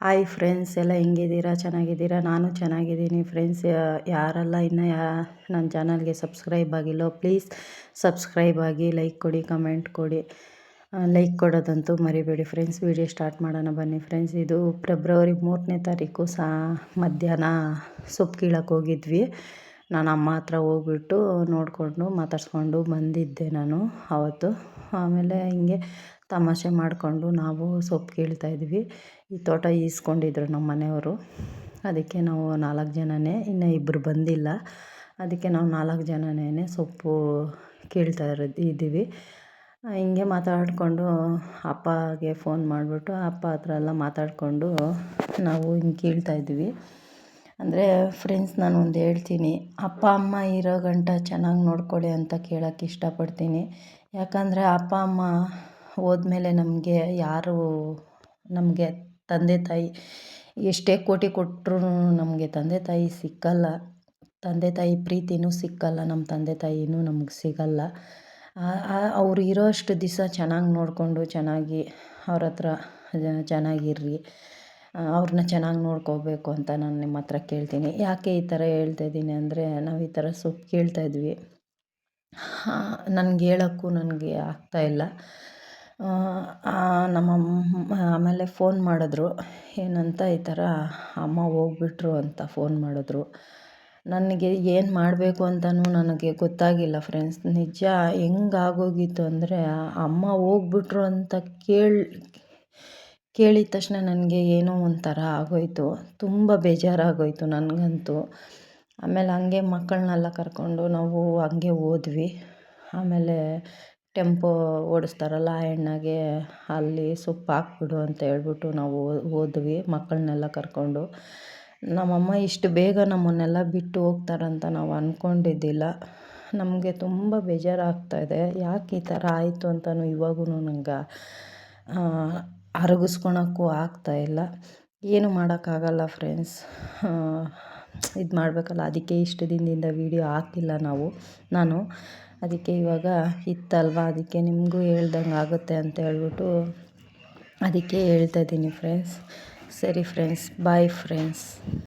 Hi friends, ಎಲ್ಲ ಹೆಂಗಿದ್ದೀರಾ? ಚೆನ್ನಾಗಿದ್ದೀರಾ? ನಾನು ಚೆನ್ನಾಗಿದ್ದೀನಿ ಫ್ರೆಂಡ್ಸ್. ಯಾರೆಲ್ಲ ಇನ್ನೂ ನನ್ನ ಚಾನಲ್ಗೆ ಸಬ್ಸ್ಕ್ರೈಬ್ ಆಗಿಲ್ಲೋ ಪ್ಲೀಸ್ ಸಬ್ಸ್ಕ್ರೈಬ್ ಆಗಿ, ಲೈಕ್ ಕೊಡಿ, ಕಮೆಂಟ್ ಕೊಡಿ. ಲೈಕ್ ಕೊಡೋದಂತೂ ಮರಿಬೇಡಿ ಫ್ರೆಂಡ್ಸ್. ವಿಡಿಯೋ ಸ್ಟಾರ್ಟ್ ಮಾಡೋಣ ಬನ್ನಿ ಫ್ರೆಂಡ್ಸ್. ಇದು ಫೆಬ್ರವರಿ 3ನೇ ತಾರೀಕು ಮಧ್ಯಾಹ್ನ ಸೊಪ್ಪು ಕೀಳಕ್ಕೆ ಹೋಗಿದ್ವಿ. ನಾನು ಅಮ್ಮ ಹತ್ರ ಹೋಗ್ಬಿಟ್ಟು ನೋಡಿಕೊಂಡು ಮಾತಾಡ್ಸ್ಕೊಂಡು ಬಂದಿದ್ದೆ ನಾನು ಆವತ್ತು. ಆಮೇಲೆ ಹಿಂಗೆ ತಮಾಷೆ ಮಾಡಿಕೊಂಡು ನಾವು ಸೊಪ್ಪು ಕೀಳ್ತಾಯಿದ್ವಿ. ಈ ತೋಟ ಈಸ್ಕೊಂಡಿದ್ರು ನಮ್ಮ ಮನೆಯವರು. ಅದಕ್ಕೆ ನಾವು 4 ಜನನೇ, ಇನ್ನೂ ಇಬ್ಬರು ಬಂದಿಲ್ಲ. ಅದಕ್ಕೆ ನಾವು 4 ಜನನೇ ಸೊಪ್ಪು ಇದ್ದೀವಿ. ಹಿಂಗೆ ಮಾತಾಡಿಕೊಂಡು ಅಪ್ಪಗೆ ಫೋನ್ ಮಾಡಿಬಿಟ್ಟು ಅಪ್ಪ ಹತ್ರ ಎಲ್ಲ ಮಾತಾಡಿಕೊಂಡು ನಾವು ಹಿಂಗೆ ಕೀಳ್ತಾಯಿದ್ವಿ. ಅಂದರೆ ಫ್ರೆಂಡ್ಸ್, ನಾನು ಒಂದು ಹೇಳ್ತೀನಿ, ಅಪ್ಪ ಅಮ್ಮ ಇರೋ ಗಂಟ ಚೆನ್ನಾಗಿ ನೋಡ್ಕೊಳ್ಳಿ ಅಂತ ಕೇಳೋಕ್ಕೆ ಇಷ್ಟಪಡ್ತೀನಿ. ಯಾಕಂದರೆ ಅಪ್ಪ ಅಮ್ಮ ಹೋದ್ಮೇಲೆ ನಮಗೆ ಯಾರು, ನಮಗೆ ತಂದೆ ತಾಯಿ ಎಷ್ಟೇ ಕೋಟಿ ಕೊಟ್ಟರು ನಮಗೆ ತಂದೆ ತಾಯಿ ಸಿಕ್ಕಲ್ಲ. ತಂದೆ ತಾಯಿ ಪ್ರೀತಿನೂ ಸಿಕ್ಕಲ್ಲ, ನಮ್ಮ ತಂದೆ ತಾಯಿನೂ ನಮಗೆ ಸಿಗಲ್ಲ. ಅವರು ಇರೋ ಅಷ್ಟು ದಿವಸ ಚೆನ್ನಾಗಿ ನೋಡಿಕೊಂಡು ಚೆನ್ನಾಗಿ ಅವ್ರ ಹತ್ರ ಚೆನ್ನಾಗಿರ್ರಿ, ಅವ್ರನ್ನ ಚೆನ್ನಾಗಿ ನೋಡ್ಕೋಬೇಕು ಅಂತ ನಾನು ನಿಮ್ಮ ಹತ್ರ ಕೇಳ್ತೀನಿ. ಯಾಕೆ ಈ ಥರ ಹೇಳ್ತಾಯಿದ್ದೀನಿ ಅಂದರೆ, ನಾವು ಈ ಥರ ಸೊಪ್ಪು ಕೀಳ್ತಾಯಿದ್ವಿ. ನನಗೆ ಹೇಳೋಕ್ಕೂ ನನಗೆ ಆಗ್ತಾಯಿಲ್ಲ. ಆಮೇಲೆ ಫೋನ್ ಮಾಡಿದ್ರು. ಏನಂತ, ಈ ಥರ ಅಮ್ಮ ಹೋಗ್ಬಿಟ್ರು ಅಂತ ಫೋನ್ ಮಾಡಿದ್ರು. ನನಗೆ ಏನು ಮಾಡಬೇಕು ಅಂತಲೂ ನನಗೆ ಗೊತ್ತಾಗಿಲ್ಲ ಫ್ರೆಂಡ್ಸ್. ನಿಜ ಹೆಂಗಾಗೋಗಿತ್ತು ಅಂದರೆ, ಅಮ್ಮ ಹೋಗ್ಬಿಟ್ರು ಅಂತ ಕೇಳಿದ ತಕ್ಷಣ ನನಗೆ ಏನೋ ಒಂಥರ ಆಗೋಯಿತು. ತುಂಬ ಬೇಜಾರಾಗೋಯಿತು ನನಗಂತೂ. ಆಮೇಲೆ ಹಂಗೆ ಮಕ್ಕಳನ್ನೆಲ್ಲ ಕರ್ಕೊಂಡು ನಾವು ಹಂಗೆ ಹೋದ್ವಿ. ಆಮೇಲೆ ಟೆಂಪೋ ಓಡಿಸ್ತಾರಲ್ಲ ಆ ಎಣ್ಣೆಗೆ ಅಲ್ಲಿ ಸೊಪ್ಪು ಹಾಕ್ಬಿಡು ಅಂತ ಹೇಳ್ಬಿಟ್ಟು ನಾವು ಹೋದ್ವಿ ಮಕ್ಕಳನ್ನೆಲ್ಲ ಕರ್ಕೊಂಡು. ನಮ್ಮಮ್ಮ ಇಷ್ಟು ಬೇಗ ನಮ್ಮನ್ನೆಲ್ಲ ಬಿಟ್ಟು ಹೋಗ್ತಾರಂತ ನಾವು ಅಂದ್ಕೊಂಡಿದ್ದಿಲ್ಲ. ನಮಗೆ ತುಂಬ ಬೇಜಾರಾಗ್ತಾಯಿದೆ. ಯಾಕೆ ಈ ಥರ ಆಯಿತು ಅಂತಲೂ ಇವಾಗೂ ನಂಗೆ ಅರಗಿಸ್ಕೊಳಕ್ಕೂ ಆಗ್ತಾಯಿಲ್ಲ. ಏನು ಮಾಡೋಕ್ಕಾಗಲ್ಲ ಫ್ರೆಂಡ್ಸ್. ಇದು ಮಾಡಬೇಕಲ್ಲ, ಅದಕ್ಕೆ ಇಷ್ಟು ದಿನದಿಂದ ವೀಡಿಯೋ ಹಾಕಿಲ್ಲ ನಾನು. ಅದಕ್ಕೆ ಇವಾಗ ಇತ್ತಲ್ವ, ಅದಕ್ಕೆ ನಿಮಗೂ ಹೇಳ್ದಂಗೆ ಆಗುತ್ತೆ ಅಂತ ಹೇಳ್ಬಿಟ್ಟು ಅದಕ್ಕೆ ಹೇಳ್ತಾಯಿದ್ದೀನಿ ಫ್ರೆಂಡ್ಸ್. ಸರಿ ಫ್ರೆಂಡ್ಸ್, ಬಾಯ್ ಫ್ರೆಂಡ್ಸ್.